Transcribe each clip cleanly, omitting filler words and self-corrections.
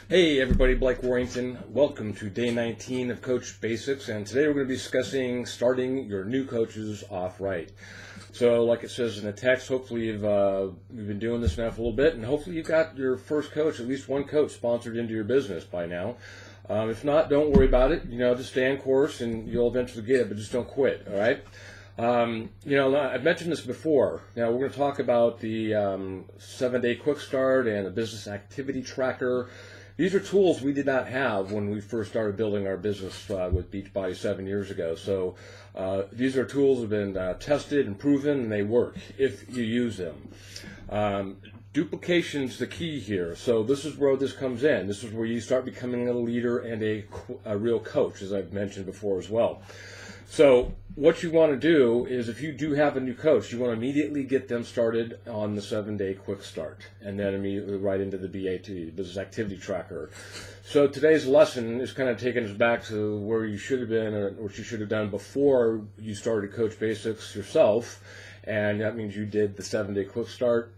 Hey everybody, Blake Warrington. Welcome to day 19 of Coach Basics, and today we're going to be discussing starting your new coaches off right. So like it says in the text, hopefully you've been doing this now for a little bit, and hopefully you've got your first coach, at least one coach sponsored into your business by now. If not, don't worry about it. Just stay on course and you'll eventually get it, but just don't quit, all right? I've mentioned this before. Now we're going to talk about the 7-day quick start and the business activity tracker. These are tools we did not have when we first started building our business with Beachbody 7 years ago. So these are tools that have been tested and proven, and they work if you use them. Duplication's the key here. So this is where this comes in. This is where you start becoming a leader and a real coach, as I've mentioned before as well. So what you want to do is, if you do have a new coach, you want to immediately get them started on the 7-day quick start, and then immediately right into the BAT, Business Activity Tracker. So today's lesson is kind of taking us back to where you should have been, or what you should have done before you started Coach Basics yourself, and that means you did the 7-day quick start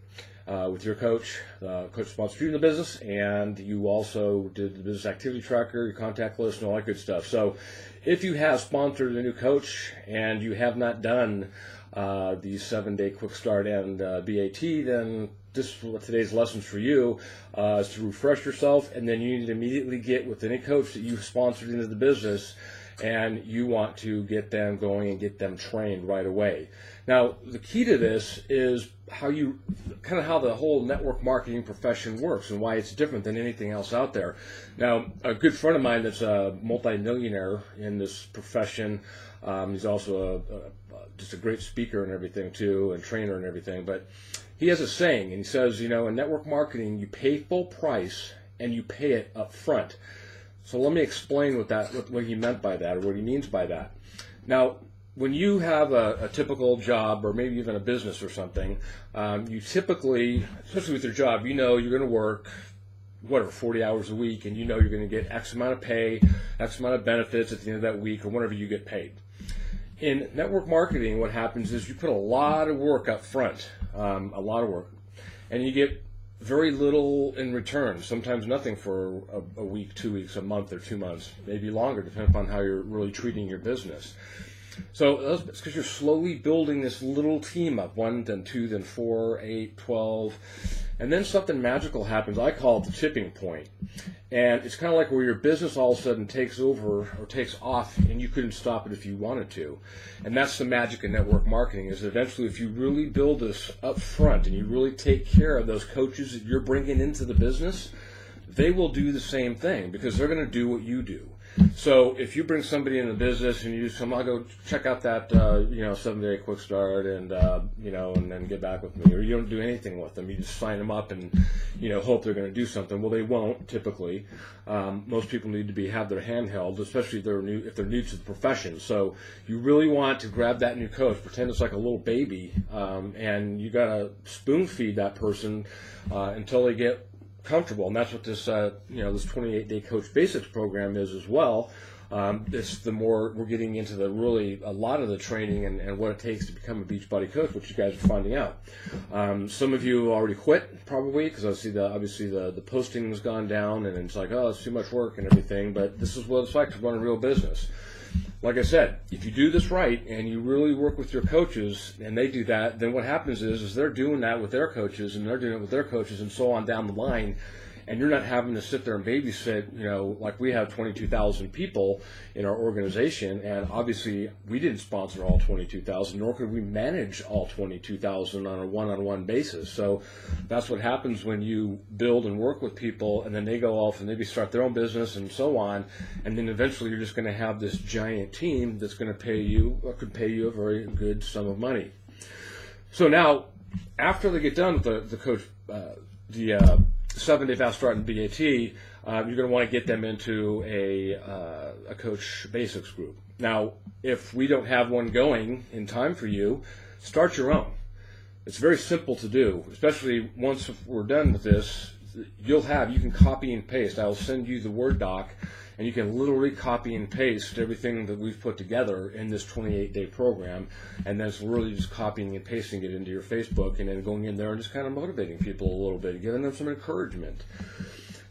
with your coach. Coach sponsored you in the business, and you also did the business activity tracker, your contact list, and all that good stuff. So if you have sponsored a new coach and you have not done the 7-day quick start and BAT, then today's lessons for you is to refresh yourself, and then you need to immediately get with any coach that you've sponsored into the business, and you want to get them going and get them trained right away. Now, the key to this is how the whole network marketing profession works and why it's different than anything else out there. Now, a good friend of mine that's a multi-millionaire in this profession, he's also just a great speaker and everything too, and trainer and everything, but he has a saying, and he says, in network marketing, you pay full price and you pay it up front. So let me explain what he meant by that, or what he means by that. Now, when you have a typical job, or maybe even a business or something, you typically, especially with your job, you're going to work, 40 hours a week, and you're going to get X amount of pay, X amount of benefits at the end of that week, or whenever you get paid. In network marketing, what happens is you put a lot of work up front, a lot of work, and you get very little in return, sometimes nothing for a week, 2 weeks, a month, or 2 months, maybe longer, depending upon how you're really treating your business. So it's because you're slowly building this little team up, 1, then 2, then 4, 8, 12, and then something magical happens. I call it the tipping point. And it's kind of like where your business all of a sudden takes over or takes off, and you couldn't stop it if you wanted to. And that's the magic of network marketing, is eventually if you really build this up front and you really take care of those coaches that you're bringing into the business, they will do the same thing because they're going to do what you do. So if you bring somebody in the business and you just come, I'll go check out that 7-day quick start, and and then get back with me, or you don't do anything with them, you just sign them up and hope they're going to do something. Well, they won't typically. Most people need to have their hand held, especially if they're new to the profession. So you really want to grab that new coach, pretend it's like a little baby, and you got to spoon feed that person until they get comfortable, and that's what this this 28-day Coach Basics program is as well. It's the more we're getting into a lot of the training and what it takes to become a Beachbody coach, which you guys are finding out. Some of you already quit probably, because I see obviously the posting has gone down, and it's like, oh, it's too much work and everything. But this is what it's like to run a real business. Like I said, if you do this right and you really work with your coaches and they do that, then what happens is they're doing that with their coaches, and they're doing it with their coaches, and so on down the line. And you're not having to sit there and babysit, like we have 22,000 people in our organization, and obviously we didn't sponsor all 22,000, nor could we manage all 22,000 on a one-on-one basis. So that's what happens when you build and work with people, and then they go off and maybe start their own business and so on, and then eventually you're just going to have this giant team that's going to pay you, or could pay you, a very good sum of money. So now, after they get done with the coach, 7-day fast start in BAT, you're going to want to get them into a Coach Basics group. Now, if we don't have one going in time for you, start your own. It's very simple to do, especially once we're done with this. You can copy and paste. I'll send you the Word doc, and you can literally copy and paste everything that we've put together in this 28-day program, and then it's really just copying and pasting it into your Facebook, and then going in there and just kind of motivating people a little bit, giving them some encouragement.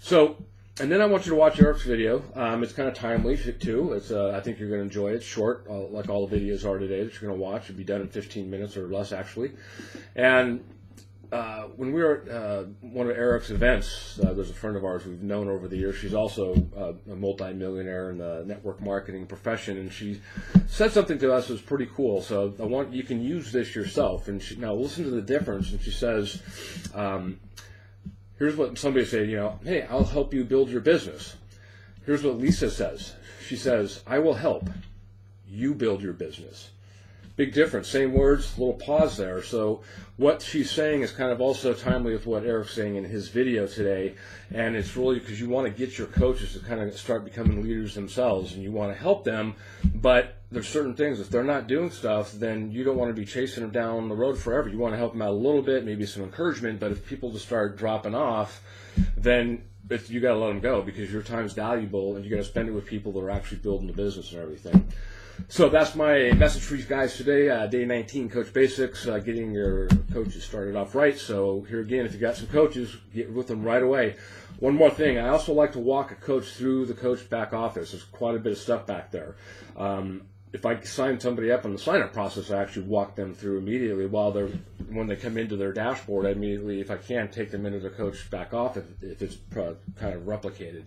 So, and then I want you to watch Eric's video. It's kind of timely too. I think you're going to enjoy it. It's short, like all the videos are today that you're going to watch. It'll be done in 15 minutes or less, actually. And when we were at one of Eric's events, there's a friend of ours we've known over the years. She's also a multi-millionaire in the network marketing profession, and she said something to us that was pretty cool. So you can use this yourself. And now listen to the difference. And she says, here's what somebody said, hey, I'll help you build your business. Here's what Lisa says. She says, I will help you build your business. Big difference, same words, little pause there. So what she's saying is kind of also timely with what Eric's saying in his video today, and it's really because you want to get your coaches to kind of start becoming leaders themselves, and you want to help them, but there's certain things, if they're not doing stuff, then you don't want to be chasing them down the road forever. You want to help them out a little bit, maybe some encouragement, but if people just start dropping off, then you got to let them go, because your time's valuable, and you got to spend it with people that are actually building the business and everything. So that's my message for you guys today. Day 19, Coach Basics, getting your coaches started off right. So here again, if you got some coaches, get with them right away. One more thing, I also like to walk a coach through the coach back office. There's quite a bit of stuff back there. If I sign somebody up in the sign-up process, I actually walk them through immediately when they come into their dashboard. I immediately, if I can, take them into the coach back office if it's kind of replicated.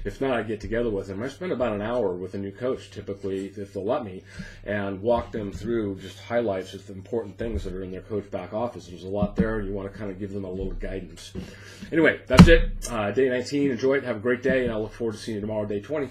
If not, I get together with them. I spend about an hour with a new coach, typically, if they'll let me, and walk them through just highlights of the important things that are in their coach back office. There's a lot there, and you want to kind of give them a little guidance. Anyway, that's it. Day 19, enjoy it, have a great day, and I look forward to seeing you tomorrow, day 20.